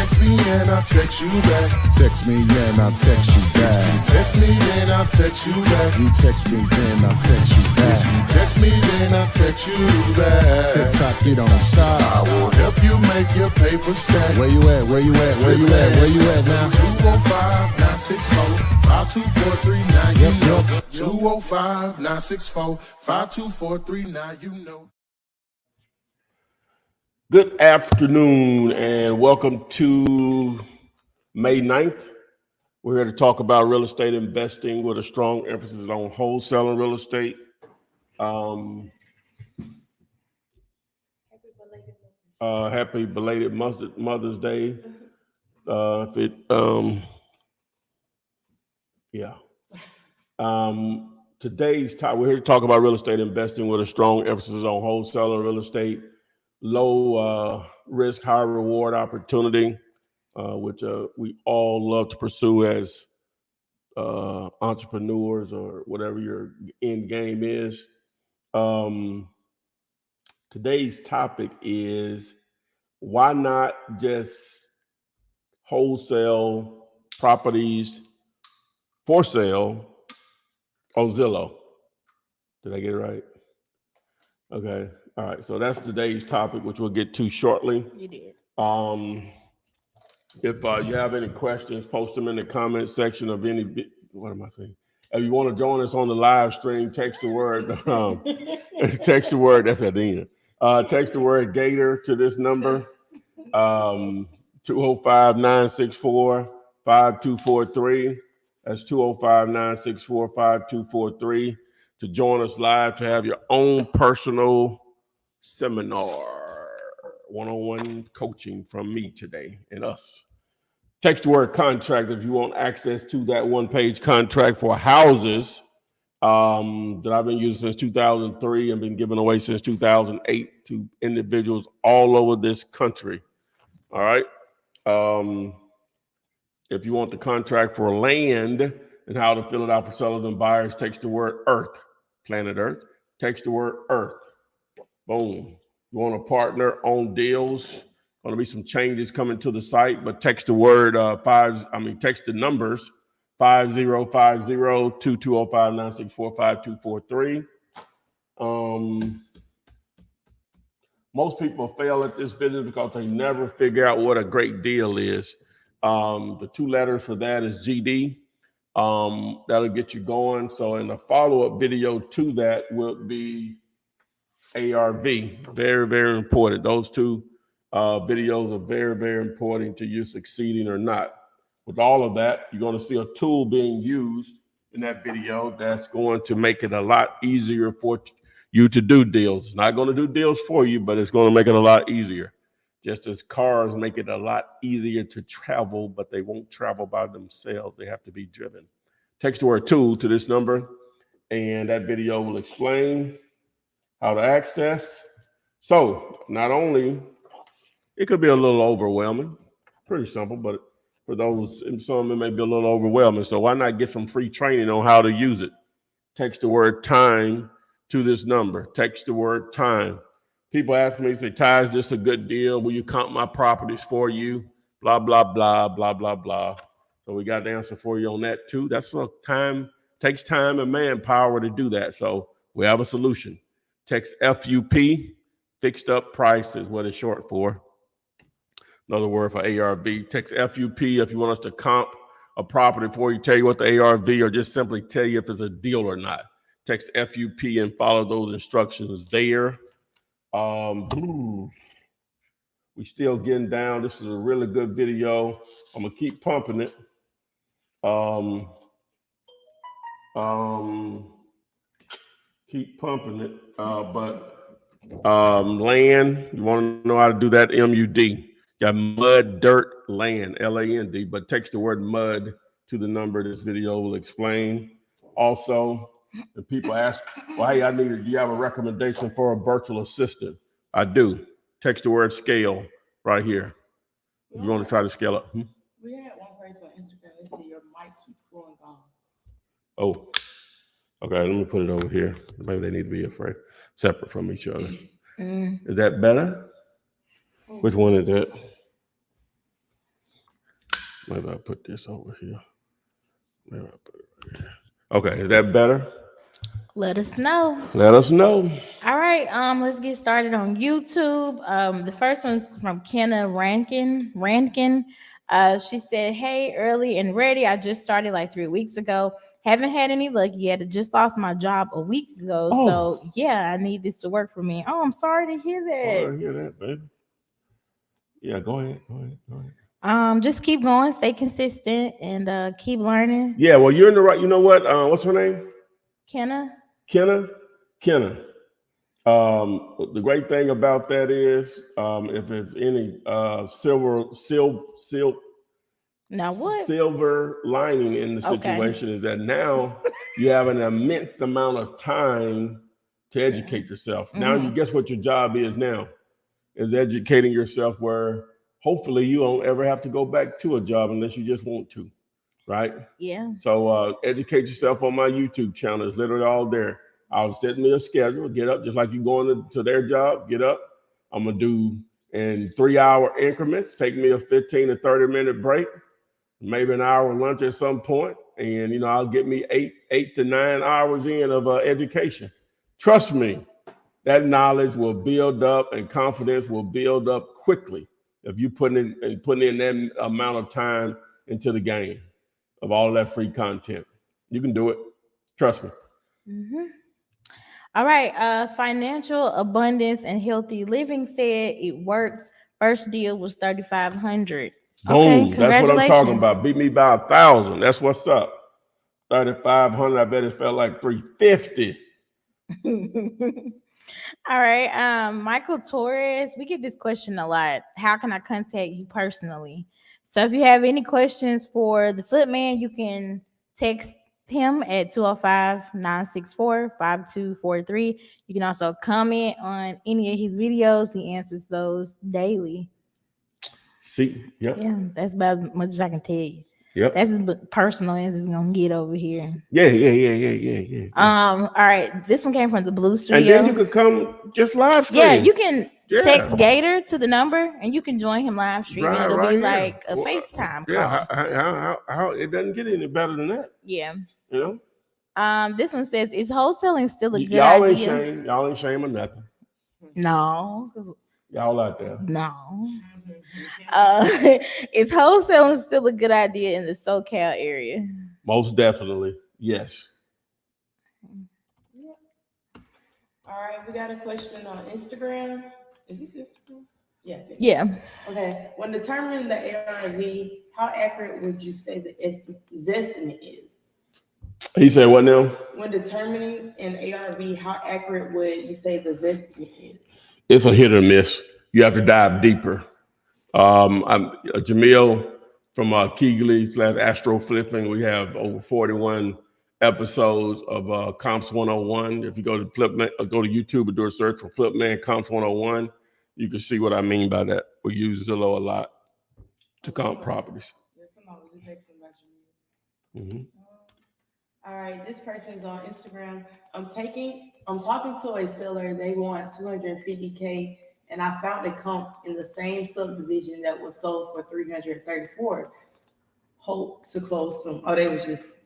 text me and I'll text you back. Text me, then I'll text you back. Text me, then I'll text you back. You text me, then I'll text you back. Text me, then I'll text you back. TikTok, you don't stop. I will help you make your paper stack. Where you at? Where you at? Where you at? Where you at now? 205-964-5243. You know. 205-964-5243. You know. Good afternoon and welcome to May 9th. We're here to talk about real estate investing with a strong emphasis on wholesaling real estate. Happy belated Mother's Day. Today's topic, we're here to talk about real estate investing with a strong emphasis on wholesaling real estate, low risk, high reward opportunity, which we all love to pursue as entrepreneurs or whatever your end game is. Today's topic is why not just wholesale properties for sale on Zillow? Did I get it right? Okay. All right. So that's today's topic, which we'll get to shortly. You did. If you have any questions, post them in the comment section of any. What am I saying? If you want to join us on the live stream, text the word. Text the word. That's at the end. Text the word Gator to this number, 205-964-5243. That's 205-964-5243 to join us live to have your own personal seminar, one-on-one coaching from me today and us. Text the word contract if you want access to that one-page contract for houses that I've been using since 2003 and been giving away since 2008 to individuals all over this country. All right. If you want the contract for land and how to fill it out for sellers and buyers, text the word Earth, planet Earth. Text the word Earth. Boom. You want to partner on deals? Going to be some changes coming to the site, but text the word text the numbers 5050-2205-964-5243. Most people fail at this business because they never figure out what a great deal is. The two letters for that is GD. That'll get you going. So in the follow-up video to that will be ARV. Very, very important. Those two videos are very, very important to you succeeding or not. With all of that, you're going to see a tool being used in that video that's going to make it a lot easier for you to do deals. It's not going to do deals for you, but it's going to make it a lot easier. Just as cars make it a lot easier to travel, but they won't travel by themselves. They have to be driven. Text the word tool to this number, and that video will explain how to access. So not only, it could be a little overwhelming, pretty simple, but for those, some it may be a little overwhelming. So why not get some free training on how to use it? Text the word time to this number. Text the word time. People ask me, say, Ty, is this a good deal? Will you comp my properties for you? Blah, blah, blah, blah, blah, blah. So we got the answer for you on that too. That's a time, takes time and manpower to do that. So we have a solution. Text FUP, fixed up price is what it's short for. Another word for ARV. Text FUP if you want us to comp a property for you, tell you what the ARV, or just simply tell you if it's a deal or not. Text FUP and follow those instructions there. We still getting down. This is a really good video. I'm gonna keep pumping it. Keep pumping it. But land, you want to know how to do that? MUD. Got mud, dirt, land, LAND, but text the word mud to the number this video will explain. Also, if people ask, well, hey, do you have a recommendation for a virtual assistant? I do. Text the word scale right here. If you want to try to scale up. We had one person on Instagram, they said your mic keeps going on. Oh, okay, let me put it over here. Maybe they need to be separate from each other. Is that better? Which one is that? Maybe I put this over here. Maybe I put it right here. Okay, is that better? Let us know. Let us know. All right, let's get started on YouTube. The first one's from Kenna Rankin. She said, "Hey, early and ready. I just started like 3 weeks ago. Haven't had any luck yet. I just lost my job a week ago. Oh. So yeah, I need this to work for me. Oh, I'm sorry to hear that. I hear that, baby. Yeah, go ahead. Just keep going, stay consistent, and keep learning." Yeah, well, you're in the right. You know what? What's her name? Kenna. Kenna. The great thing about that is, if there's any silver lining in the situation, is that now you have an immense amount of time to educate yourself. Mm-hmm. Now you guess what your job is now? Is educating yourself where hopefully you don't ever have to go back to a job unless you just want to, right? Yeah. So educate yourself on my YouTube channel. It's literally all there. I'll set me a schedule, get up, just like you going to their job, get up. I'm going to do in 3-hour increments, take me a 15 to 30-minute break, maybe an hour lunch at some point, and, I'll get me 8 to 9 hours in of education. Trust me, that knowledge will build up and confidence will build up quickly if you put in that amount of time into the game of all of that free content. You can do it. Trust me. Mm-hmm. All right. Financial Abundance and Healthy Living said it works. First deal was $3,500. Boom. Okay, that's what I'm talking about. Beat me by 1,000. That's what's up. 3,500. I bet it felt like 350. All right. Michael Torres, we get this question a lot. How can I contact you personally? So if you have any questions for the Flip Man, you can text him at 205-964-5243. You can also comment on any of his videos. He answers those daily. See, yeah, that's about as much as I can tell you. Yep. That's as personal as it's gonna get over here. Yeah. All right, this one came from the Blue Studio. And then you could come just live stream. Yeah, you can text Gator to the number and you can join him live streaming. It'll be like a FaceTime call. Yeah, how it doesn't get any better than that. Yeah. You know? This one says, is wholesaling still a good idea? Y'all ain't shame or nothing. No. Y'all out there. No. Is wholesaling still a good idea in the SoCal area? Most definitely, yes. All right, we got a question on Instagram. Is this Instagram? Yeah. Yeah. Okay. When determining the ARV, how accurate would you say the estimate is? He said what now? When determining an ARV, how accurate would you say the estimate is? It's a hit or miss. You have to dive deeper. I'm Jamil from Keegley/Astro Flipping. We have over 41 episodes of Comps 101. If you go to go to YouTube and do a search for Flipman Comps 101, you can see what I mean by that. We use Zillow a lot to comp properties. Yes, I was just asking about you. Mm-hmm. All right, this person's on Instagram. I'm talking to a seller. They want $250K, and I found a comp in the same subdivision that was sold for $334. Hope to close soon. Oh, they was just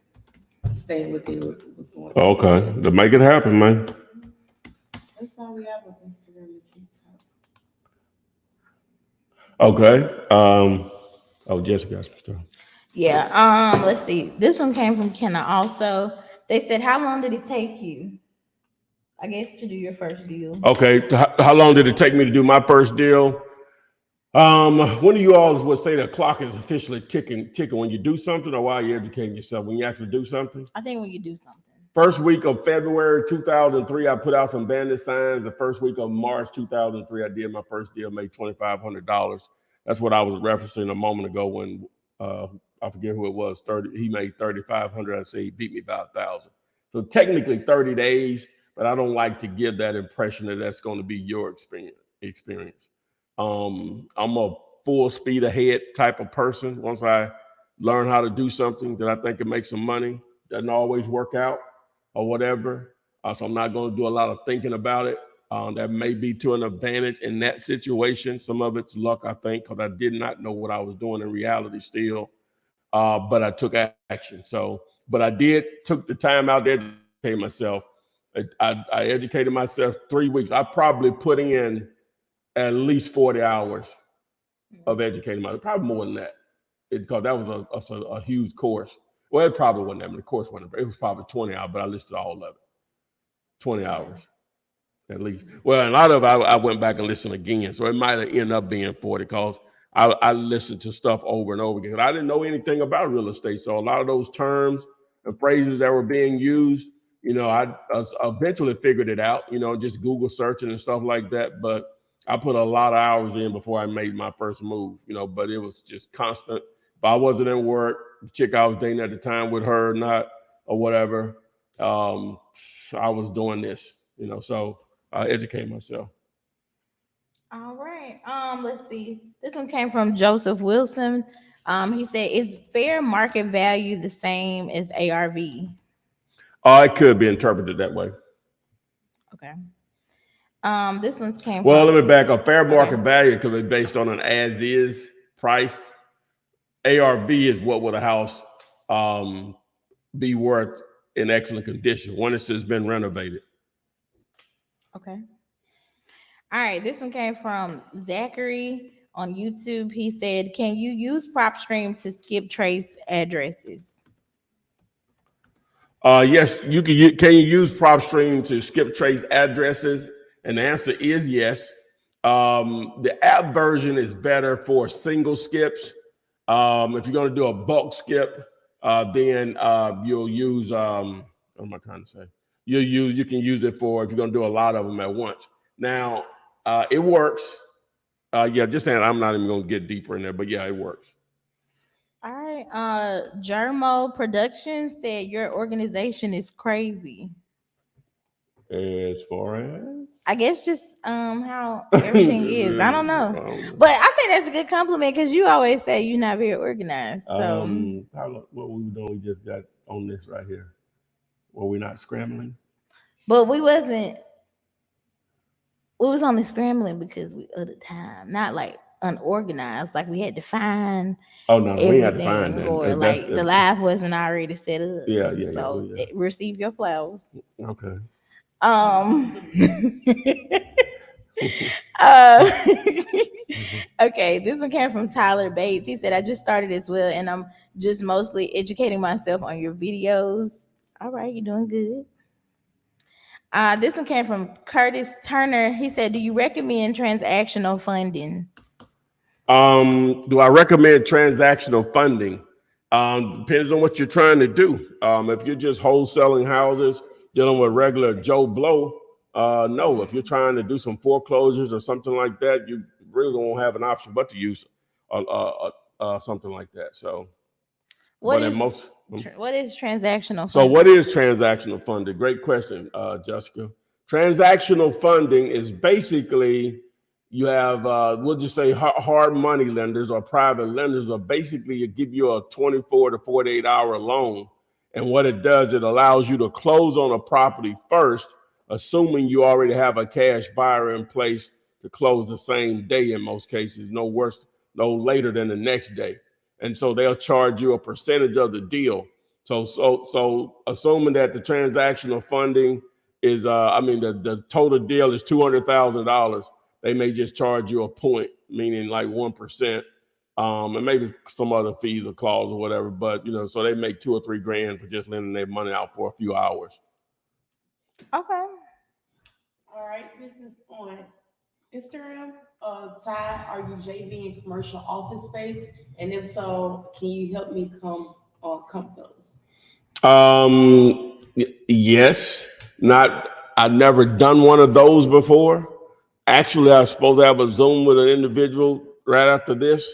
staying with it was going on. Okay, to make it happen, man. That's all we have on Instagram and TikTok. Okay. Jessica got some stuff. Yeah. Let's see. This one came from Kenna also. They said, how long did it take you, I guess, to do your first deal? Okay. How long did it take me to do my first deal? When do you all would say the clock is officially ticking when you do something, or while you're educating yourself? When you actually do something? I think when you do something. First week of February 2003, I put out some bandit signs. The first week of March 2003, I did my first deal, made $2,500. That's what I was referencing a moment ago when I forget who it was. He made $3,500. I say he beat me by 1,000. So technically 30 days, but I don't like to give that impression that that's going to be your experience. I'm a full speed ahead type of person. Once I learn how to do something that I think can make some money, doesn't always work out or whatever. So I'm not going to do a lot of thinking about it. That may be to an advantage in that situation. Some of it's luck, I think, because I did not know what I was doing in reality still. but I took action. So, but I took the time out to educate myself. I educated myself 3 weeks. I probably put in at least 40 hours of educating myself, probably more than that, because that was a huge course. Well, it probably wasn't that many. The course wasn't. It was probably 20 hours, but I listed all of it. 20 hours at least. Well, a lot of it, I went back and listened again, so it might have ended up being 40 because I listened to stuff over and over again. I didn't know anything about real estate, so a lot of those terms and phrases that were being used, I eventually figured it out. Just Google searching and stuff like that. But I put a lot of hours in before I made my first move. But it was just constant. If I wasn't in work, the chick I was dating at the time with her not or whatever, I was doing this. So I educate myself. All right. Let's see. This one came from Joseph Wilson. He said, "Is fair market value the same as ARV?" It could be interpreted that way. Okay. This one's came Well, from. let me back up. Fair market value could be based on an as-is price. ARV is what would a house be worth in excellent condition once it's been renovated. Okay. All right. This one came from Zachary on YouTube. He said, "Can you use PropStream to skip trace addresses?" Yes, you can. Can you use PropStream to skip trace addresses? And the answer is yes. The app version is better for single skips. If you're going to do a bulk skip, then you'll use. What am I trying to say? You can use it for if you're going to do a lot of them at once. Now, it works. Just saying, I'm not even going to get deeper in there, but yeah, it works. All right. Germo Productions said your organization is crazy. As far as I guess just how everything is. I don't know. But I think that's a good compliment because you always say you're not very organized. So what we doing, we just got on this right here. Were we not scrambling? But we wasn't. We was only scrambling because we of the time, not like unorganized. Like we had to find. Oh no, we had to find that. Or like the live wasn't already set up. Yeah. So receive your flowers. Okay. Okay, this one came from Tyler Bates. He said, "I just started as well, and I'm just mostly educating myself on your videos." All right, you're doing good. This one came from Curtis Turner. He said, "Do you recommend transactional funding?" Do I recommend transactional funding? Depends on what you're trying to do. If you're just wholesaling houses, dealing with regular Joe Blow, no. If you're trying to do some foreclosures or something like that, you really don't have an option but to use something like that. So, what is transactional funding? So what is transactional funding? Great question, Jessica. Transactional funding is basically you have, we'll just say hard money lenders or private lenders are basically give you a 24 to 48 hour loan. And what it does, it allows you to close on a property first, assuming you already have a cash buyer in place to close the same day in most cases, no later than the next day. And so they'll charge you a percentage of the deal. So assuming that the transactional funding is, the total deal is $200,000, they may just charge you a point, meaning like 1%, and maybe some other fees or clause or whatever. But so they make $2 or $3 grand for just lending their money out for a few hours. Okay. All right. This is on Instagram. Ty, are you JV in commercial office space? And if so, can you help me come those? Yes. I've never done one of those before. Actually, I was supposed to have a Zoom with an individual right after this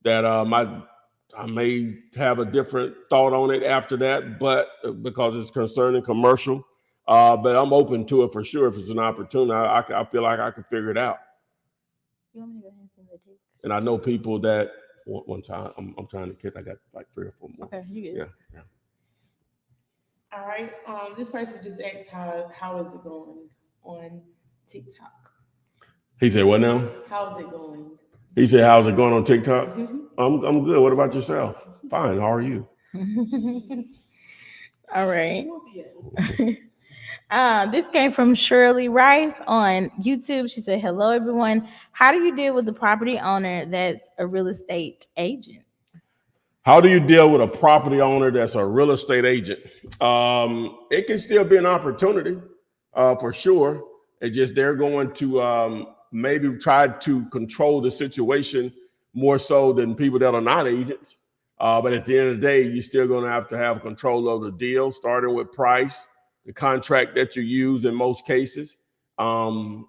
that I may have a different thought on it after that, but because it's concerning commercial, but I'm open to it for sure. If it's an opportunity, I feel like I can figure it out. You want me to go ahead and send the text? And I know people that one time I'm trying to get. I got like 3 or 4 more. Okay, you good. Yeah. All right. This person just asked how is it going on TikTok? He said, "What now?" How is it going? He said, "How's it going on TikTok?" Mm-hmm. I'm good. What about yourself? Fine. How are you? All right. This came from Shirley Rice on YouTube. She said, "Hello, everyone. How do you deal with the property owner that's a real estate agent?" How do you deal with a property owner that's a real estate agent? It can still be an opportunity, for sure. It's just they're going to maybe try to control the situation more so than people that are not agents. But at the end of the day, you're still going to have control of the deal, starting with price, the contract that you use in most cases. Now,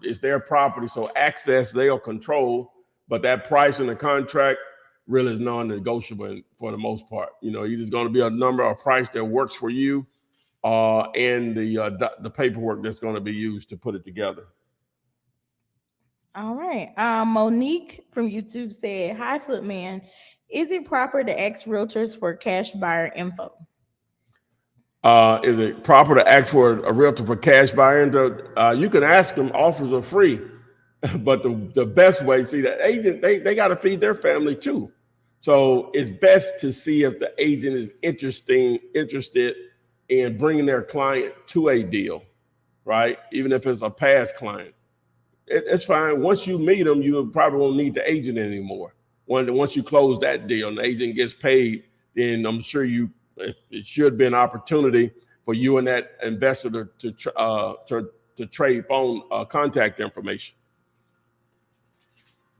it's their property, so access they'll control, but that price in the contract really is non-negotiable for the most part. You know, it's just going to be a number or price that works for you, and the paperwork that's going to be used to put it together. All right. Monique from YouTube said, "Hi, Flipman. Is it proper to ask realtors for cash buyer info?" Is it proper to ask for a realtor for cash buyer? You can ask them. Offers are free, but the best way, see, the agent they got to feed their family too. So it's best to see if the agent is interested in bringing their client to a deal, right? Even if it's a past client. It's fine. Once you meet them, you probably won't need the agent anymore. Once you close that deal and the agent gets paid, then I'm sure it should be an opportunity for you and that investor to trade phone contact information.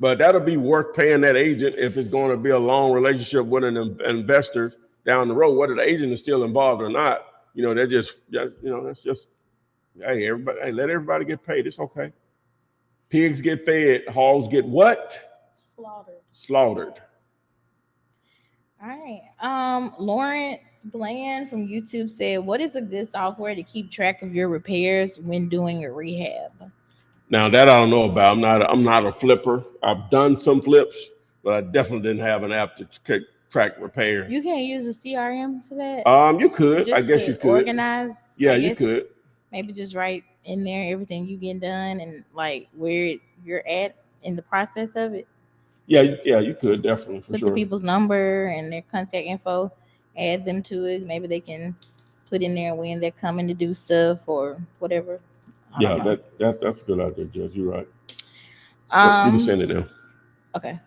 But that'll be worth paying that agent if it's going to be a long relationship with an investor down the road, whether the agent is still involved or not. You know, they're just that's just, hey, let everybody get paid. It's okay. Pigs get fed, hogs get what? Slaughtered. All right. Lawrence Bland from YouTube said, "What is a good software to keep track of your repairs when doing a rehab?" Now that I don't know about. I'm not a flipper. I've done some flips, but I definitely didn't have an app to track repairs. You can't use a CRM for that. You could. Just I guess to you could organize. Yeah, you could. Maybe just write in there everything you get done and like where you're at in the process of it. Yeah, you could definitely for Put sure. the people's number and their contact info, add them to it. Maybe they can put in there when they're coming to do stuff or whatever. Yeah, that's a good idea, Jess. You're right. You can send it now. Okay.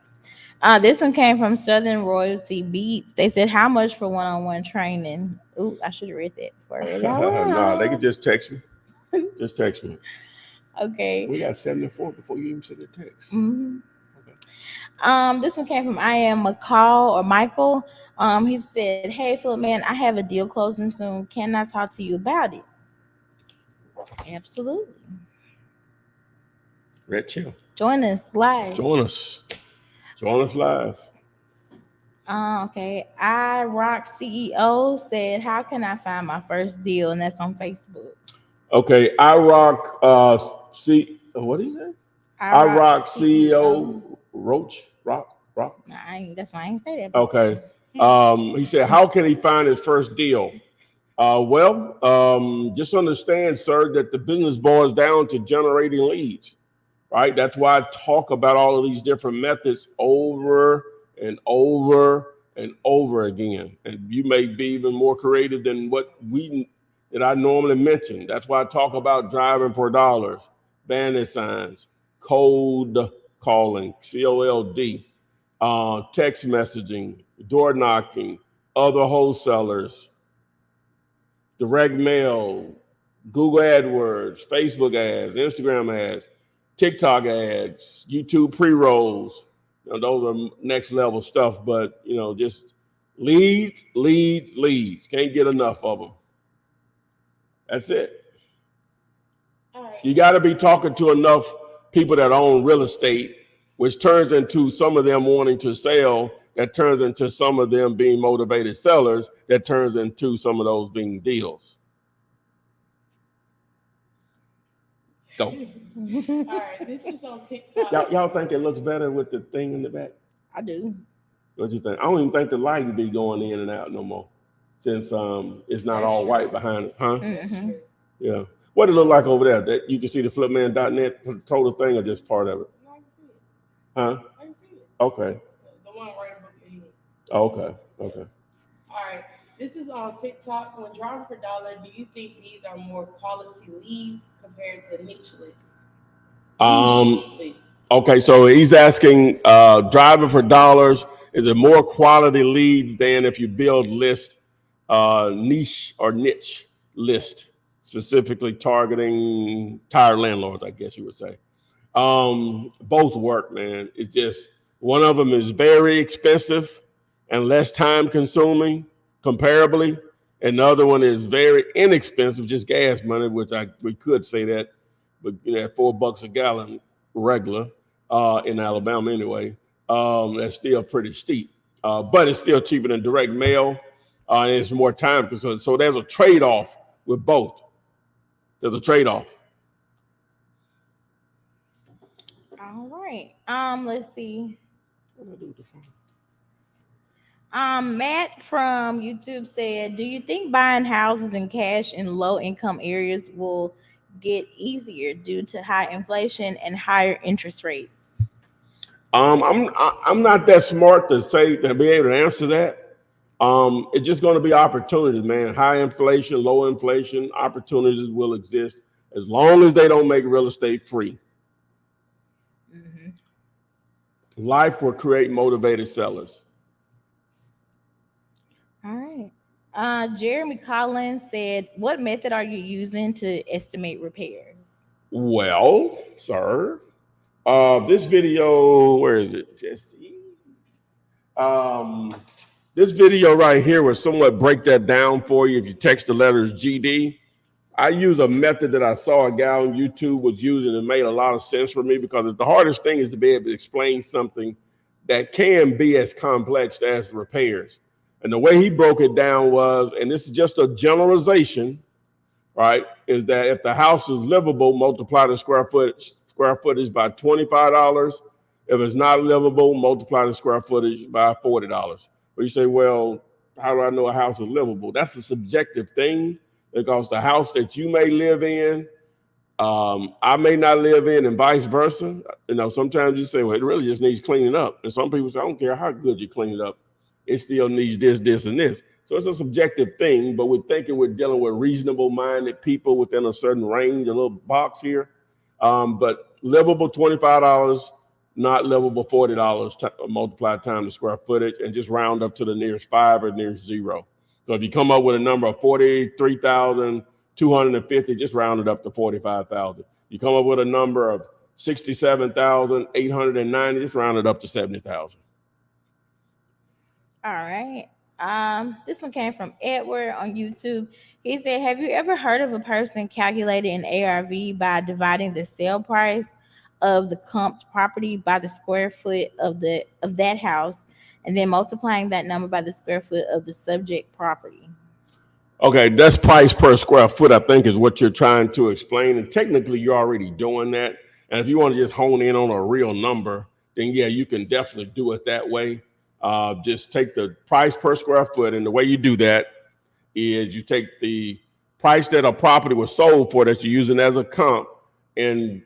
This one came from Southern Royalty Beats. They said, "How much for one-on-one training?" Ooh, I should have read that before I read it out loud. Nah, they could just text me. Just text me. Okay. We got 74 before you even send the text. Mm-hmm. Okay. This one came from I am McCall or Michael. He said, "Hey, Philip, man, I have a deal closing soon. Can I talk to you about it?" Absolutely. Red Chill. Join us live. Join us live. Okay. I Rock CEO said, "How can I find my first deal?" And that's on Facebook. Okay, I Rock what is that? I Rock CEO Roach Rock. That's why I ain't say that. Okay. He said, "How can he find his first deal?" Just understand, sir, that the business boils down to generating leads, right? That's why I talk about all of these different methods over and over and over again. And you may be even more creative than that I normally mention. That's why I talk about driving for dollars, bandit signs, cold calling, COLD, text messaging, door knocking, other wholesalers, direct mail, Google AdWords, Facebook ads, Instagram ads, TikTok ads, YouTube pre-rolls. Those are next level stuff, but just leads. Can't get enough of them. That's it. All right. You got to be talking to enough people that own real estate, which turns into some of them wanting to sell, that turns into some of them being motivated sellers, that turns into some of those being deals. Go. All right, this is on TikTok. Y'all think it looks better with the thing in the back? I do. What you think? I don't even think the lighting be going in and out no more, since it's not all white behind it, huh? Mm-hmm. Yeah. What it look like over there? That you can see the flipman.net total thing or just part of it? No, I can see it. Huh? I can see it. Okay. The one right above your head. Okay. Okay. All right. This is on TikTok. When driving for dollar, do you think these are more quality leads compared to niche lists? Um, Niche lists. okay, so he's asking driving for dollars, is it more quality leads than if you build list niche or niche list, specifically targeting tire landlords, I guess you would say. Both work, man. It's just one of them is very expensive and less time consuming comparably. And the other one is very inexpensive, just gas money, which we could say that, but you know, at $4 a gallon regular in Alabama anyway, that's still pretty steep. But it's still cheaper than direct mail, and it's more time consuming. So there's a trade-off with both. There's a trade-off. All right. Let's see. What do I do with the phone? Matt from YouTube said, "Do you think buying houses in cash in low-income areas will get easier due to high inflation and higher interest rates?" I'm not that smart to be able to answer that. It's just going to be opportunities, man. High inflation, low inflation, opportunities will exist as long as they don't make real estate free. Mm-hmm. Life will create motivated sellers. All right. Jeremy Collins said, "What method are you using to estimate repairs?" Well, sir, this video, where is it, Jesse? This video right here will somewhat break that down for you. If you text the letters GD, I use a method that I saw a guy on YouTube was using and made a lot of sense for me, because the hardest thing is to be able to explain something that can be as complex as repairs. And the way he broke it down was, and this is just a generalization, right, is that if the house is livable, multiply the square footage by $25. If it's not livable, multiply the square footage by $40. But you say, well, how do I know a house is livable? That's a subjective thing, because the house that you may live in, I may not live in, and vice versa. You know, sometimes you say, well, it really just needs cleaning up. And some people say, I don't care how good you clean it up, it still needs this, this, and this. So it's a subjective thing, but we're thinking we're dealing with reasonable-minded people within a certain range, a little box here. But livable $25, not livable $40, multiplied times the square footage, and just round up to the nearest 5 or nearest 0. So if you come up with a number of 43,250, just round it up to 45,000. You come up with a number of 67,890, just round it up to 70,000. All right. This one came from Edward on YouTube. He said, "Have you ever heard of a person calculating an ARV by dividing the sale price of the comped property by the square foot of that house, and then multiplying that number by the square foot of the subject property?" Okay, that's price per square foot, I think, is what you're trying to explain. And technically, you're already doing that. And if you want to just hone in on a real number, then yeah, you can definitely do it that way. Just take the price per square foot. And the way you do that is you take the price that a property was sold for that you're using as a comp, and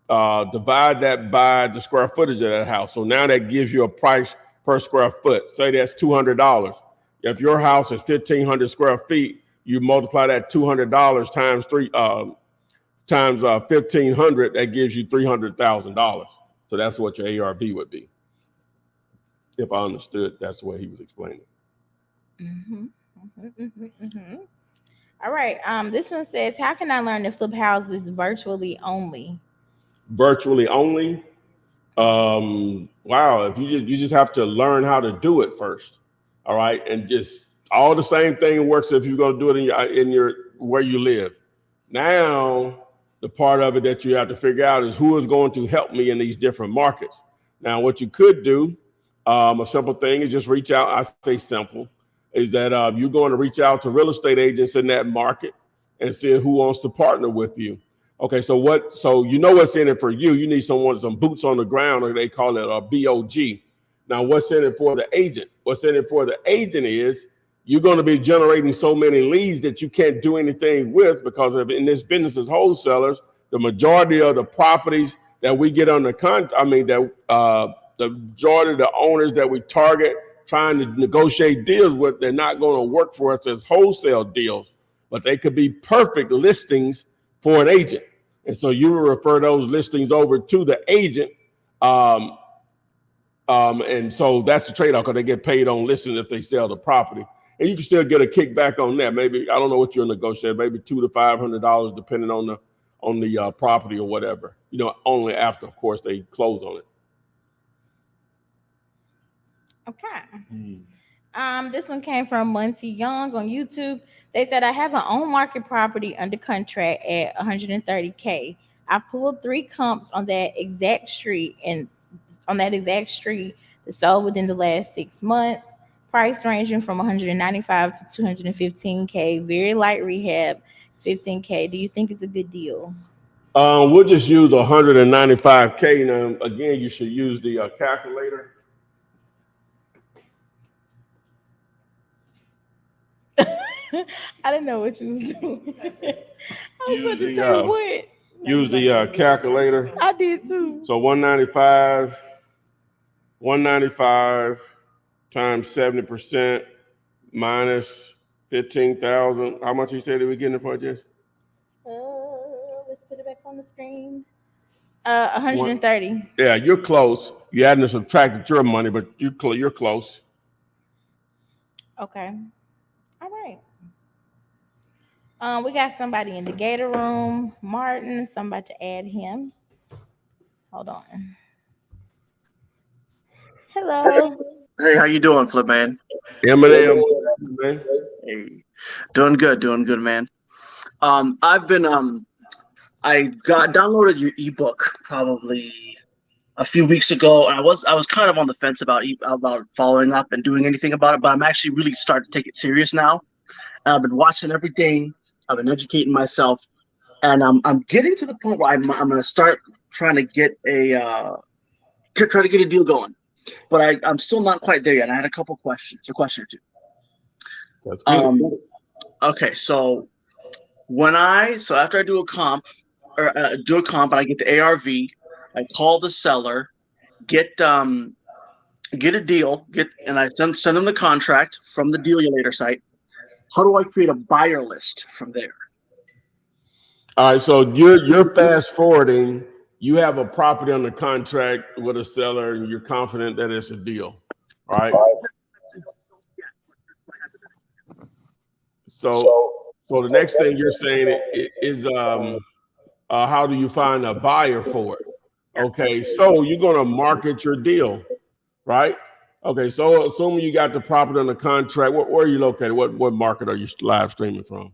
divide that by the square footage of that house. So now that gives you a price per square foot. Say that's $200. If your house is 1,500 square feet, you multiply that $200 times 1,500. That gives you $300,000. So that's what your ARV would be. If I understood, that's the way he was explaining. Mm-hmm. Mm-hmm, mm-hmm, mm-hmm. All right. This one says, "How can I learn to flip houses virtually only?" Virtually only. Wow. If you just have to learn how to do it first. All right. And just all the same thing works if you're going to do it in your where you live. Now, the part of it that you have to figure out is who is going to help me in these different markets. Now, what you could do, a simple thing is just reach out. I say simple is that you're going to reach out to real estate agents in that market and see who wants to partner with you. Okay, so you know what's in it for you. You need some boots on the ground, or they call it a BOG. Now, what's in it for the agent? What's in it for the agent is you're going to be generating so many leads that you can't do anything with, because in this business as wholesalers, the majority of the properties that we get on the the majority of the owners that we target trying to negotiate deals with, they're not going to work for us as wholesale deals, but they could be perfect listings for an agent. And so you will refer those listings over to the agent. And so that's the trade-off, because they get paid on listings if they sell the property. And you can still get a kickback on that. Maybe, I don't know what you're negotiating, maybe $200 to $500, depending on the property or whatever. Only after, of course, they close on it. Okay. This one came from Monty Young on YouTube. They said, I have an on-market property under contract at $130K. I pulled 3 comps on that exact street, and that sold within the last 6 months. Price ranging from $195 to $215K. Very light rehab. It's $15K. Do you think it's a good deal? We'll just use $195K. Now, again, you should use the calculator. I didn't know what you was doing. I was about to say what? Use the calculator. I did too. So 195 times 70% minus 15,000. How much you said they were getting it for, Jess? Let's put it back on the screen. 130. Yeah, you're close. You hadn't subtracted your money, but you're close. Okay. All right. We got somebody in the Gator room, Martin. So I'm about to add him. Hold on. Hello. Hey, how you doing, Flip Man? Eminem, man. Hey, doing good, man. I've been I downloaded your ebook probably a few weeks ago, and I was kind of on the fence about following up and doing anything about it, but I'm actually really starting to take it serious now. And I've been watching everything. I've been educating myself, and I'm getting to the point where I'm going to start trying to get a deal going. But I'm still not quite there yet. I had a couple questions, a question or two. That's good. Okay, so after I do a comp, and I get the ARV, I call the seller, get a deal, and I send them the contract from the Dealulator site. How do I create a buyer list from there? All right, so you're fast forwarding. You have a property under contract with a seller, and you're confident that it's a deal, all right? So the next thing you're saying is how do you find a buyer for it? Okay, so you're going to market your deal, right? Okay, so assuming you got the property under contract, where are you located? What market are you live streaming from?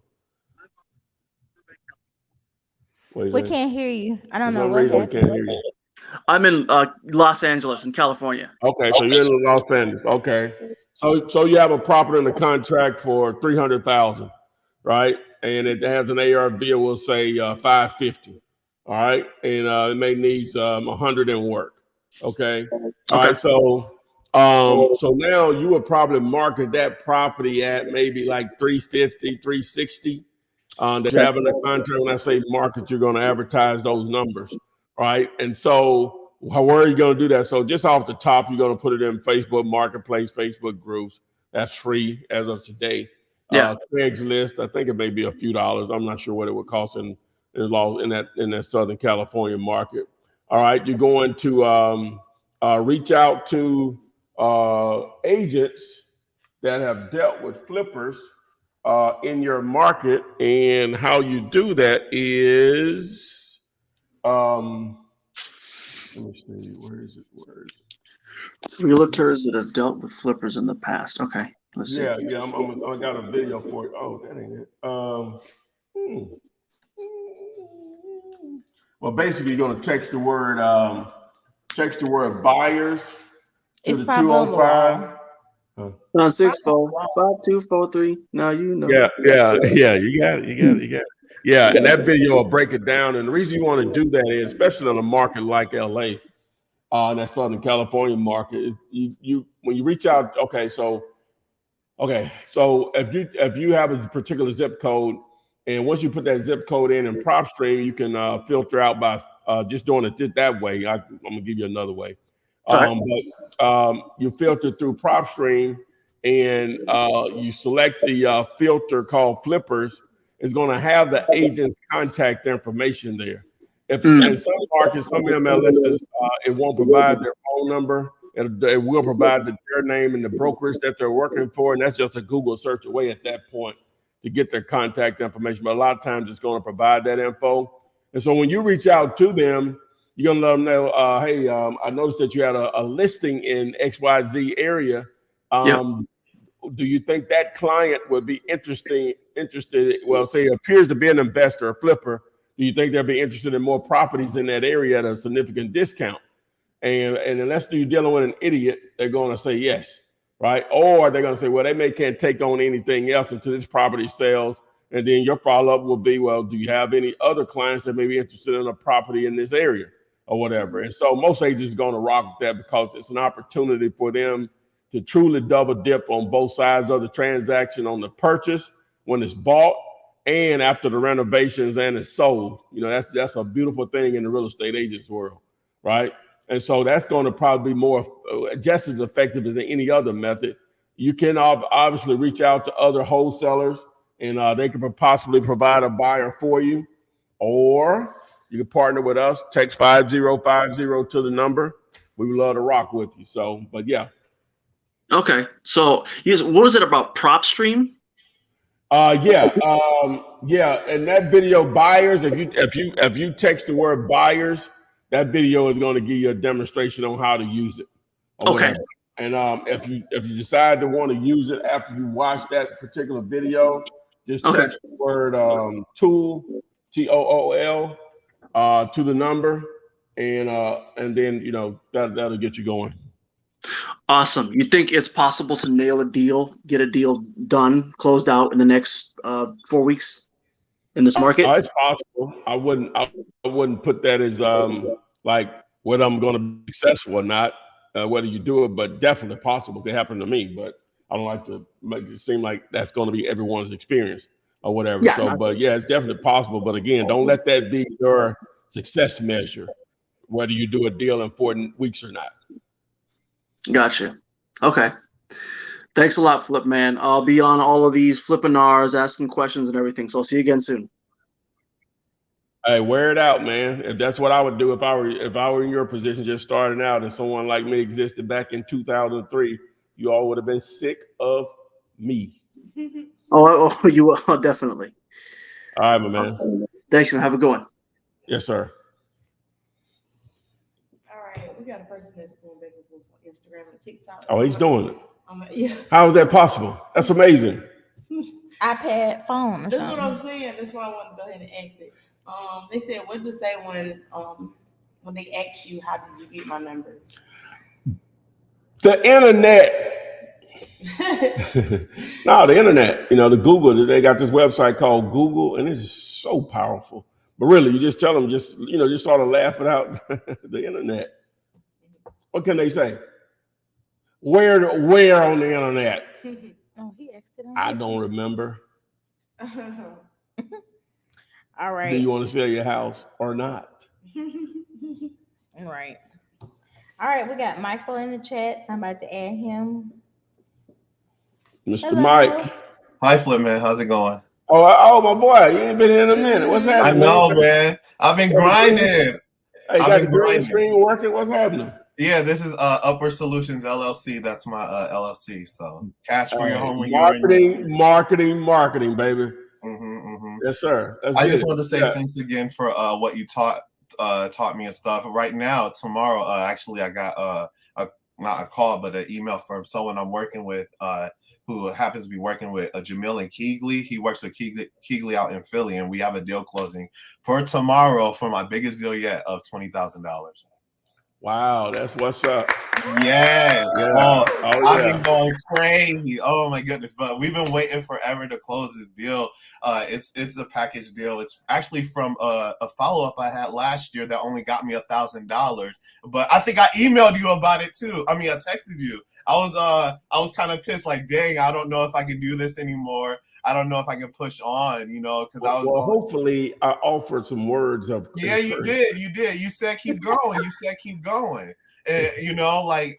We can't hear you. I don't know what what happened. Can't hear you. I'm in Los Angeles, in California. Okay, so you're in Los Angeles. Okay, so you have a property under contract for $300,000, right? And it has an ARV, we'll say $550. All right, and it may need $100 in work. Okay. All right. So now you would probably market that property at maybe like $350, $360. That you have in the contract. When I say market, you're going to advertise those numbers, right? And so where are you going to do that? So just off the top, you're going to put it in Facebook Marketplace, Facebook groups. That's free as of today. Yeah. Craigslist, I think it may be a few dollars. I'm not sure what it would cost in that Southern California market. All right, you're going to reach out to agents that have dealt with flippers in your market, and how you do that is, let me see, where is it? Realtors that have dealt with flippers in the past. Okay, let's see. Yeah, I got a video for it. Oh, that ain't it. Well, basically, you're going to text the word buyers to It's the probably on the 205. 964-5243. Now you know. Yeah. You got it. Yeah, and that video will break it down. And the reason you want to do that is, especially on a market like LA, that Southern California market, is you when you reach out. So if you have a particular zip code, and once you put that zip code in PropStream, you can filter out by just doing it just that way. I'm gonna give you another way. Sorry. You filter through PropStream, and you select the filter called Flippers. It's going to have the agent's contact information there. If in some markets, some MLSs, it won't provide their phone number. It will provide their name and the brokerage that they're working for, and that's just a Google search away at that point to get their contact information. But a lot of times, it's going to provide that info. And so when you reach out to them, you're gonna let them know, hey, I noticed that you had a listing in XYZ area. Do you think that client would be interested? Well, say it appears to be an investor, a flipper. Do you think they'll be interested in more properties in that area at a significant discount? And unless you're dealing with an idiot, they're going to say yes, right? Or they're going to say, well, can't take on anything else until this property sells. And then your follow-up will be, well, do you have any other clients that may be interested in a property in this area or whatever? And so most agents are going to rock that because it's an opportunity for them to truly double dip on both sides of the transaction, on the purchase when it's bought and after the renovations and it's sold. You know, that's a beautiful thing in the real estate agents world, right? And so that's going to probably be more just as effective as any other method. You can obviously reach out to other wholesalers and they can possibly provide a buyer for you, or you can partner with us. Text 5050 to the number. We would love to rock with you. So, but yeah. Okay. So what was it about PropStream? Yeah. And that video, buyers, if you text the word buyers, that video is going to give you a demonstration on how to use it. Okay. Whatever. And if you decide to want to use it after you watch that particular video, just text the word tool, TOOL, to the number, and then that'll get you going. Awesome. You think it's possible to nail a deal, get a deal done, closed out in the next 4 weeks in this market? It's possible. I wouldn't put that as like whether I'm going to be successful or not, whether you do it, but definitely possible. It could happen to me, but I don't like to make it seem like that's going to be everyone's experience or whatever. Yeah, it's definitely possible. But again, don't let that be your success measure, whether you do a deal in 4 weeks or not. Gotcha. Okay. Thanks a lot, Flip, man. I'll be on all of these flippinars, asking questions and everything. So I'll see you again soon. Hey, wear it out, man. If that's what I would do if I were in your position, just starting out, and someone like me existed back in 2003, you all would have been sick of me. Oh, you will, definitely. All right, my man. Thanks, man. Have a good one. Yes, sir. All right, we got a person that's doing business with Instagram and TikTok. Oh, he's doing it. Yeah. How is that possible? That's amazing. iPad, phone, or That's something. what I'm saying. That's why I want to go ahead and ask it. They said, what to say when they ask you, how did you get my number? The internet. No, the internet. The Google. They got this website called Google, and it's so powerful. But really, you just tell them, just sort of laugh it out. The internet. What can they say? Where on the internet? Oh, he asked it. I don't remember. All right. Do you want to sell your house or not? Right. All right, we got Michael in the chat. Somebody to add him. Mr. Hello. Mike. Hi, Flip, man. How's it going? Oh, my boy. You ain't been here in a minute. What's happening? I know, man. I've been grinding. Hey, got the green screen working? What's happening? Yeah, this is Upper Solutions LLC. That's my LLC. So cash for your home when marketing, baby. Yes, sir. I just want to say thanks again for what you taught me and stuff. Right now, tomorrow, actually, I got not a call, but an email from someone I'm working with who happens to be working with Jamil and Keegley. He works with Keegley out in Philly, and we have a deal closing for tomorrow for my biggest deal yet of $20,000. Wow, that's what's up. Yes. Yeah. I've been going crazy. Oh my goodness. But we've been waiting forever to close this deal. It's a package deal. It's actually from a follow-up I had last year that only got me $1,000. But I think I emailed you about it too. I mean, I texted you. I was kind of pissed, like, dang, I don't know if I can do this anymore. I don't know if I can push on, because I was. Well, hopefully I offered some words of. Yeah, you did. You said keep going. You said keep going. you know, like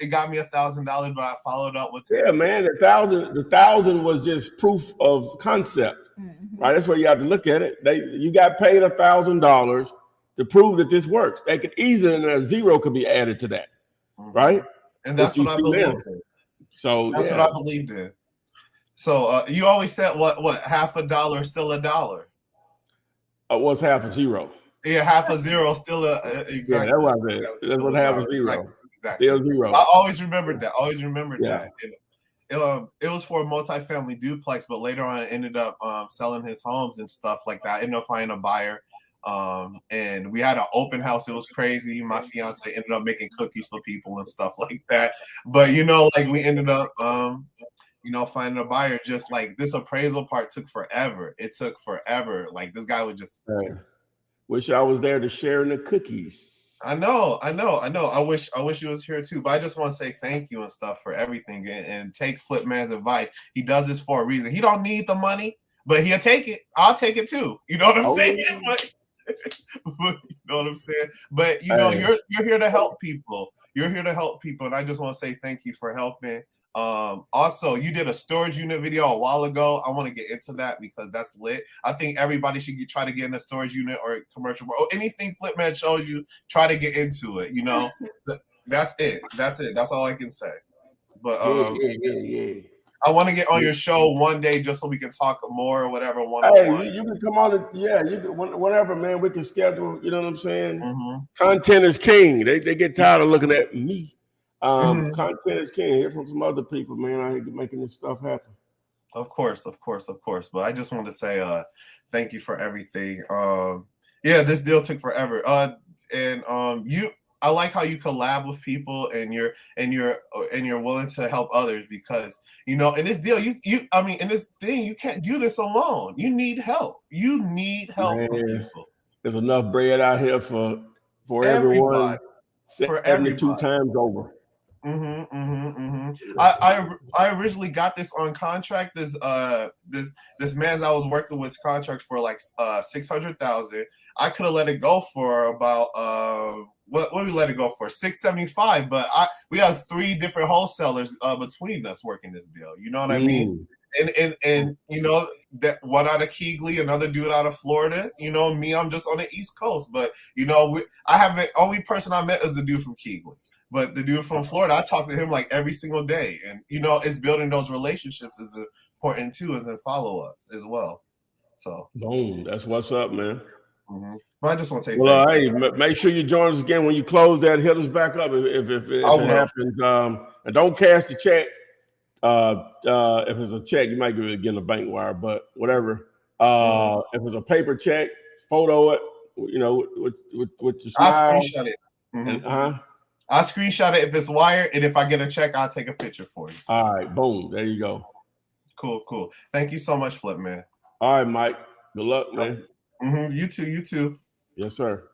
it got me $1,000, but I followed up with yeah, man. The thousand was just proof of concept, right? That's where you have to look at it. You got paid $1,000 to prove that this works. They could easily, and a zero could be added to that, right? And that's what I believed in. So that's what I believed in. So you always said what half a dollar is still a dollar. What's half a zero? Yeah, half a zero still exactly. Yeah, that's what I said. That's what half a zero. Exactly. Still zero. I always remembered that. That. It was for a multifamily duplex, but later on I ended up selling his homes and stuff like that. I ended up finding a buyer. And we had an open house. It was crazy. My fiance ended up making cookies for people and stuff like that. But you know, like we ended up finding a buyer. Just like this appraisal part took forever. It took forever. Like this guy would just wish I was there to share in the cookies. I know. I wish he was here too. But I just want to say thank you and stuff for everything and take Flipman's advice. He does this for a reason. He don't need the money, but he'll take it. I'll take it too. You know what I'm saying? You know what I'm saying? But you know, you're here to help people. You're here to help people, and I just want to say thank you for helping. Also, you did a storage unit video a while ago. I want to get into that because that's lit. I think everybody should try to get in a storage unit or commercial or anything Flipman shows you. Try to get into it. You know, that's it. That's all I can say. But yeah. I want to get on your show one day just so we can talk more or whatever. Hey, you can come on. You can whatever, man. We can schedule. You know what I'm saying? Content is king. They get tired of looking at me. Content is king. Hear from some other people, man. I hate making this stuff happen. Of course. But I just wanted to say thank you for everything. This deal took forever. I like how you collab with people and you're willing to help others because you know in this deal in this thing you can't do this alone. You need help. From people. There's enough bread out here for everyone. 72 times over. I originally got this on contract. This man I was working with contract for like $600,000. I could have let it go for about what did we let it go for? $675. But we have 3 different wholesalers between us working this deal. You know what I mean? And you know that one out of Keighley, another dude out of Florida. You know me, I'm just on the East Coast. But you know, I haven't. Only person I met is the dude from Keighley. But the dude from Florida, I talk to him like every single day. And, you know, it's building those relationships is important too, as in follow-ups as well. So, boom, that's what's up, man. But I just want to say hey, make sure you join us again when you close that. Hit us back up if it happens. And don't cash the check. If it's a check, you might give it again a bank wire, but whatever. If it's a paper check, photo it, you know, with your smile. I'll screenshot it. I'll screenshot it if it's wired, and if I get a check, I'll take a picture for you. All right, boom, there you go. Cool. Thank you so much, Flip Man. All right, Mike. Good luck, man. You too. Yes, sir.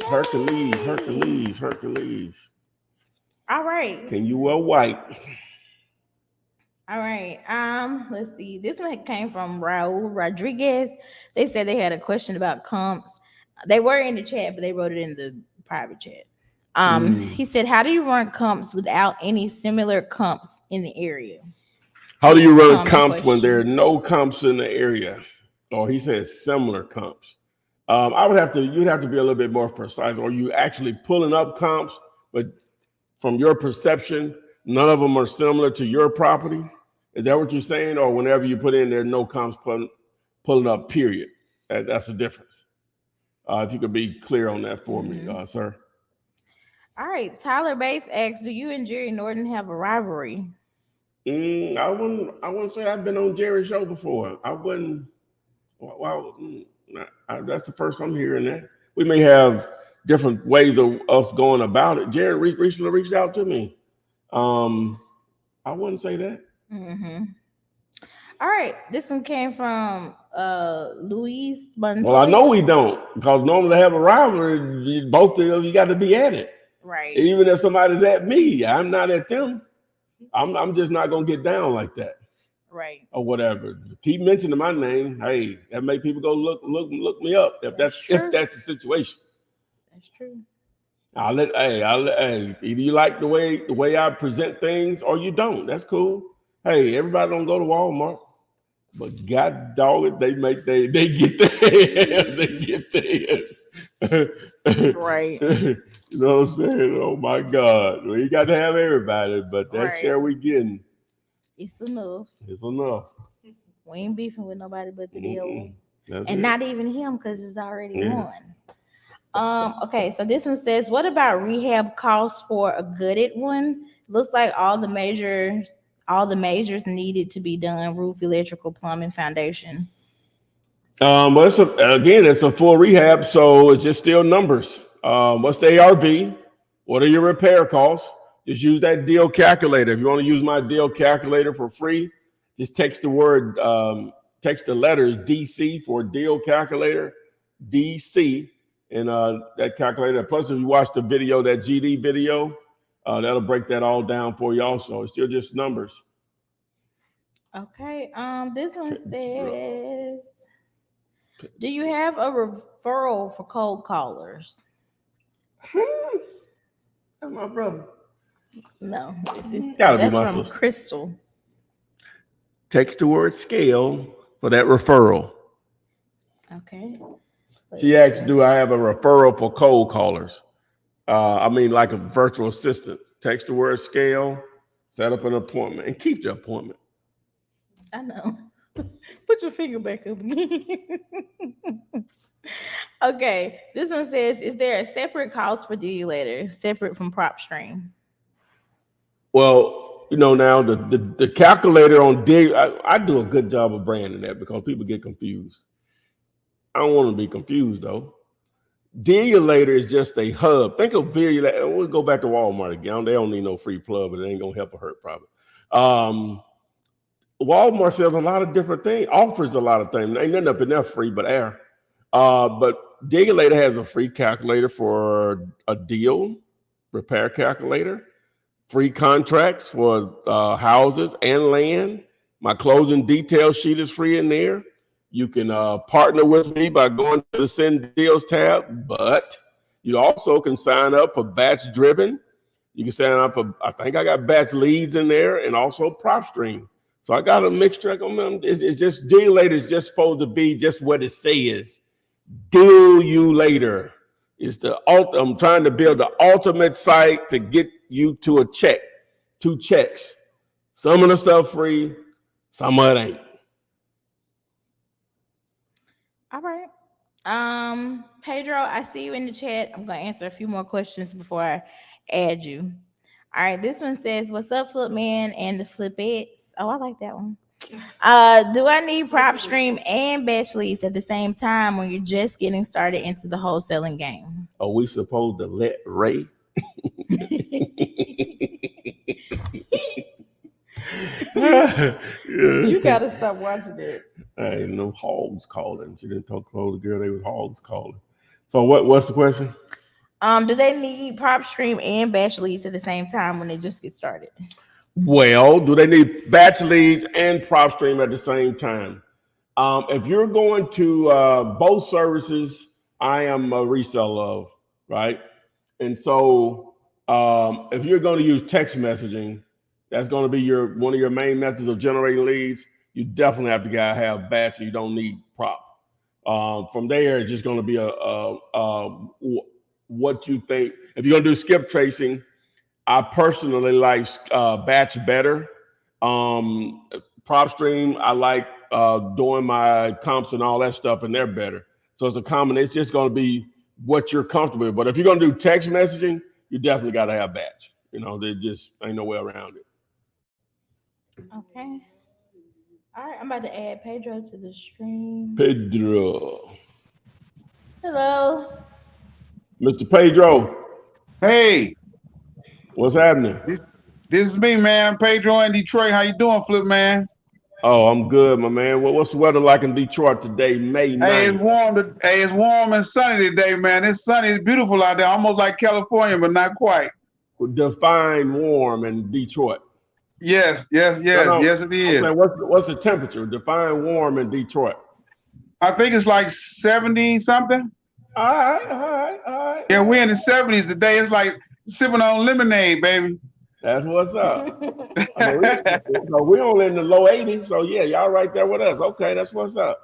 Hercules. All right. Can you wear white? All right. Let's see. This one came from Raul Rodriguez. They said they had a question about comps. They were in the chat, but they wrote it in the private chat. He said, how do you run comps without any similar comps in the area? How do you run comps when there are no comps in the area? Or he says similar comps. You'd have to be a little bit more precise. Are you actually pulling up comps, but from your perception, none of them are similar to your property? Is that what you're saying? Or whenever you put in there, no comps pulling up, period. That's the difference. If you could be clear on that for me, sir. All right. Tyler Bates asks, do you and Jerry Norton have a rivalry? I wouldn't say I've been on Jerry's show before. I wouldn't. Well, that's the first I'm hearing that. We may have different ways of us going about it. Jerry recently reached out to me. I wouldn't say that. All right. This one came from Luis Montoya. Well, I know we don't, because normally to have a rivalry, both of you got to be at it. Right. Even if somebody's at me, I'm not at them. I'm just not gonna get down like that. Right. Or whatever. Keep mentioning my name. Hey, that make people go look me up if that's the situation. That's true. Hey, either you like the way I present things or you don't. That's cool. Hey, everybody don't go to Walmart, but God dog it, they get theirs. They get theirs. Right. You know what I'm saying? Oh my God. We ain't got to have everybody, but that Right. share we getting. It's enough. It's enough. We ain't beefing with nobody but the deal. That's and it. not even him because it's already won. Okay, so this one says, what about rehab costs for a gutted one? Looks like all the majors needed to be done: roof, electrical, plumbing, foundation. But it's a full rehab, so it's just still numbers. What's the ARV? What are your repair costs? Just use that deal calculator. If you want to use my deal calculator for free, just text the letters DC for deal calculator, DC, and that calculator. Plus, if you watch the video, that GD video, that'll break that all down for you also. It's still just numbers. Okay, this one says, do you have a referral for cold callers? That's my brother. No, Gotta be that's my from sister. Crystal. Text the word scale for that referral. Okay. She asked, do I have a referral for cold callers? Like a virtual assistant. Text the word scale, set up an appointment, and keep the appointment. I know. Put your finger back up again. Okay, this one says, is there a separate cost for Dealator, separate from PropStream? Well, now the calculator on I do a good job of branding that because people get confused. I don't want to be confused though. Dealator is just a hub. Think of Dealator. We'll go back to Walmart again. They don't need no free plug, but it ain't gonna help or hurt probably. Walmart sells a lot of different things, offers a lot of things. Ain't nothing up in there free but air. But Dealator has a free calculator for a deal, repair calculator, free contracts for houses and land. My closing detail sheet is free in there. You can partner with me by going to the Send Deals tab, but you also can sign up for batch driven. You can sign up for, I think I got batch leads in there and also PropStream. So I got a mixture. It's just Dealator is just supposed to be just what it says. Deal you later. I'm trying to build the ultimate site to get you to a check, 2 checks. Some of the stuff free, some of it ain't. All right. Pedro, I see you in the chat. I'm gonna answer a few more questions before I add you. All right, this one says, what's up, Flip Man and the Flipettes? Oh, I like that one. Do I need PropStream and batch leads at the same time when you're just getting started into the wholesaling game? Are we supposed to let Ray? You gotta stop watching it. Hey, no hogs calling. She didn't call the girl, they was hogs calling. So what's the question? Do they need PropStream and batch leads at the same time when they just get started? Well, do they need batch leads and PropStream at the same time? If you're going to both services, I am a reseller of, right? And so if you're going to use text messaging, that's going to be one of your main methods of generating leads. You definitely have to have batch. You don't need prop. From there, it's just going to be what you think. If you're going to do skip tracing, I personally like batch better. PropStream, I like doing my comps and all that stuff, and they're better. So it's a common. It's just going to be what you're comfortable with. But if you're going to do text messaging, you definitely got to have batch. There just ain't no way around it. Okay. All right, I'm about to add Pedro to the stream. Pedro. Hello. Mr. Pedro. Hey. What's happening? This is me, man. Pedro in Detroit. How you doing, Flip Man? Oh, I'm good, my man. What's the weather like in Detroit today, May 9th? Hey, it's warm and sunny today, man. It's sunny. It's beautiful out there. Almost like California, but not quite. Define warm in Detroit. Yes, yes it is. Okay, what's the temperature? Define warm in Detroit. I think it's like 70 something. All right. Yeah, we're in the 70s today. It's like sipping on lemonade, baby. That's what's up. I mean, we're only in the low 80s, so yeah, y'all right there with us. Okay, that's what's up.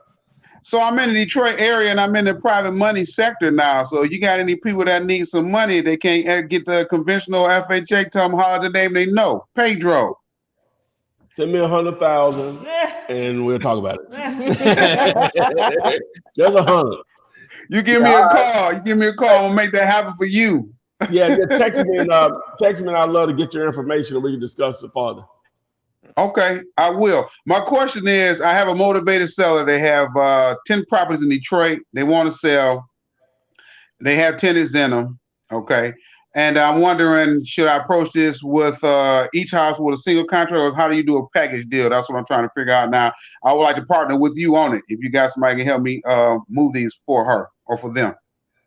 So I'm in the Detroit area and I'm in the private money sector now. So you got any people that need some money, they can't get the conventional FHA, tell them holler the name they know. Pedro. Send me 100,000 and we'll talk about it. There's 100. You give me a call. You give me a call. I'm gonna make that happen for you. Yeah, text me and I'd love to get your information and we can discuss it further. Okay, I will. My question is, I have a motivated seller. They have 10 properties in Detroit. They want to sell. They have tenants in them. Okay. And I'm wondering, should I approach this with each house with a single contract, or how do you do a package deal? That's what I'm trying to figure out now. I would like to partner with you on it. If you got somebody can help me move these for her or for them.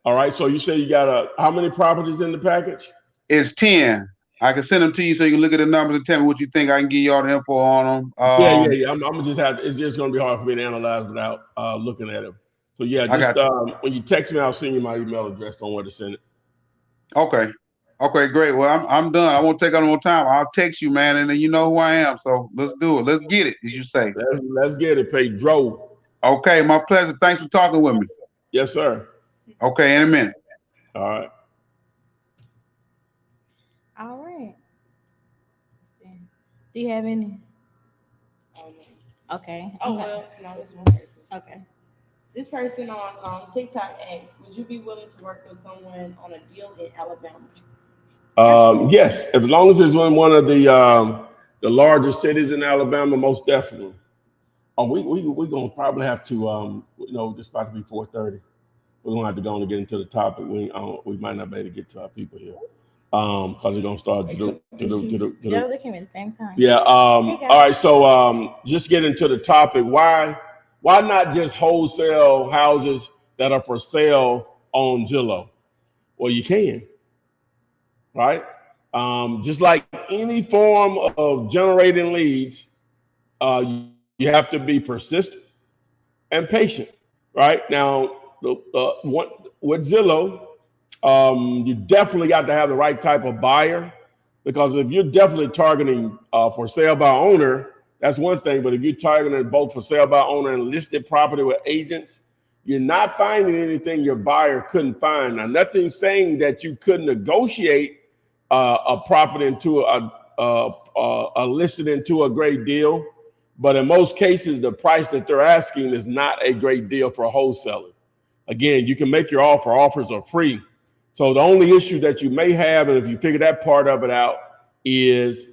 All right. So you say you got how many properties in the package? It's 10. I can send them to you so you can look at the numbers and tell me what you think. I can give you all the info on them. Yeah. I'm just it's just going to be hard for me to analyze without looking at them. So yeah, just when you text me, I'll send you my email address on where to send it. Okay, great. Well, I'm done. I won't take up no more time. I'll text you, man, and then you know who I am. So let's do it. Let's get it, as you say. Let's get it, Pedro. Okay, my pleasure. Thanks for talking with me. Yes, sir. Okay, in a minute. All right. All right. Do you have any? Okay. Oh, well, no, it's one person. Okay. This person on TikTok asked, would you be willing to work with someone on a deal in Alabama? Yes, as long as it's in one of the larger cities in Alabama, most definitely. Oh, we're gonna probably have to it's about to be 4:30. We're gonna have to go on and get into the topic. We might not be able to get to our people here. Because we're gonna start they came at the same time. Yeah. All right. So just get into the topic. Why not just wholesale houses that are for sale on Zillow? Well, you can, right? Just like any form of generating leads, you have to be persistent and patient, right? Now, with Zillow, you definitely got to have the right type of buyer, because if you're definitely targeting for sale by owner, that's one thing. But if you're targeting both for sale by owner and listed property with agents, you're not finding anything your buyer couldn't find. Now, nothing's saying that you couldn't negotiate a property into a listed into a great deal, but in most cases, the price that they're asking is not a great deal for a wholesaler. Again, you can make your offer. Offers are free. So the only issue that you may have, and if you figure that part of it out, is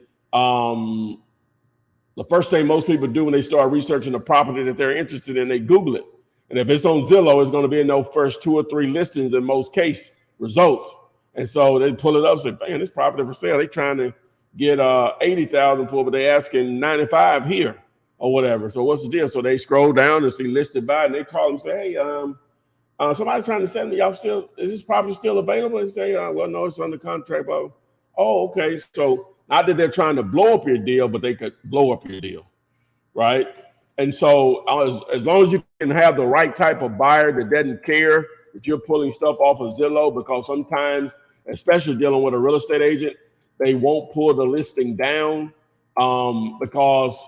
the first thing most people do when they start researching the property that they're interested in, they Google it. And if it's on Zillow, it's going to be in those first 2 or 3 listings in most case results. And so they pull it up and say, man, this property for sale. They're trying to get 80,000 for it, but they're asking 95 here or whatever. So what's the deal? So they scroll down and see listed by, and they call them and say, hey, somebody's trying to sell me. Is this property still available? And say, well, no, it's under contract. But, oh, okay. So not that they're trying to blow up your deal, but they could blow up your deal, right? And so as long as you can have the right type of buyer that doesn't care that you're pulling stuff off of Zillow, because sometimes, especially dealing with a real estate agent, they won't pull the listing down because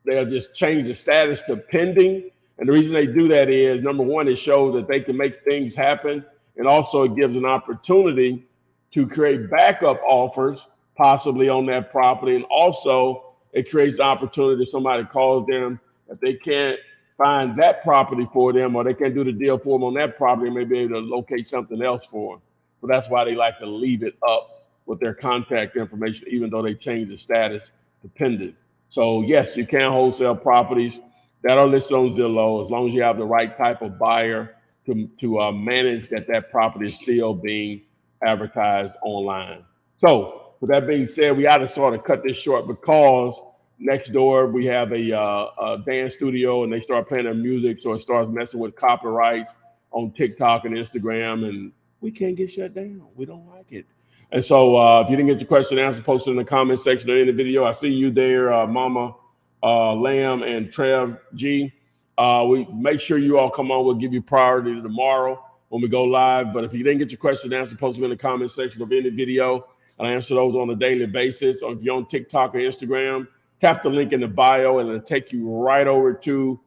they'll just change the status to pending. And the reason they do that is, number one, it shows that they can make things happen. And also it gives an opportunity to create backup offers possibly on that property. And also it creates the opportunity if somebody calls them, if they can't find that property for them, or they can't do the deal for them on that property, they may be able to locate something else for them. So that's why they like to leave it up with their contact information, even though they change the status to pending. So yes, you can wholesale properties that are listed on Zillow as long as you have the right type of buyer to manage that property is still being advertised online. So with that being said, we got to sort of cut this short because next door we have a dance studio and they start playing their music, so it starts messing with copyrights on TikTok and Instagram, and we can't get shut down. We don't like it. And so if you didn't get your question answered, post it in the comment section or in the video. I see you there, Mama Lamb and Trev G. We make sure you all come on. We'll give you priority tomorrow when we go live. But if you didn't get your question answered, post them in the comment section of any video. I answer those on a daily basis. Or if you're on TikTok or Instagram, tap the link in the bio and it'll take you right over to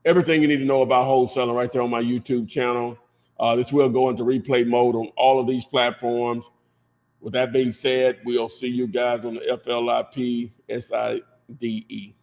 everything you need to know about wholesaling right there on my YouTube channel. This will go into replay mode on all of these platforms. With that being said, we'll see you guys on the FLIP SIDE.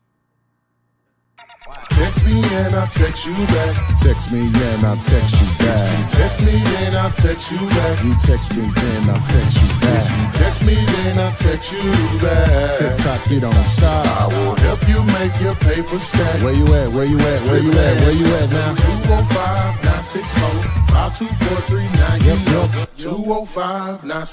Text me and I'll text you back. Text me and I'll text you back. Text me then I'll text you back. You text me then I'll text you back. Text me then I'll text you back. TikTok, you don't stop. I will help you make your paper stack. Where you at? Where you at? Where you at? Where you at now? 205-964-5243. Now you know 205-964.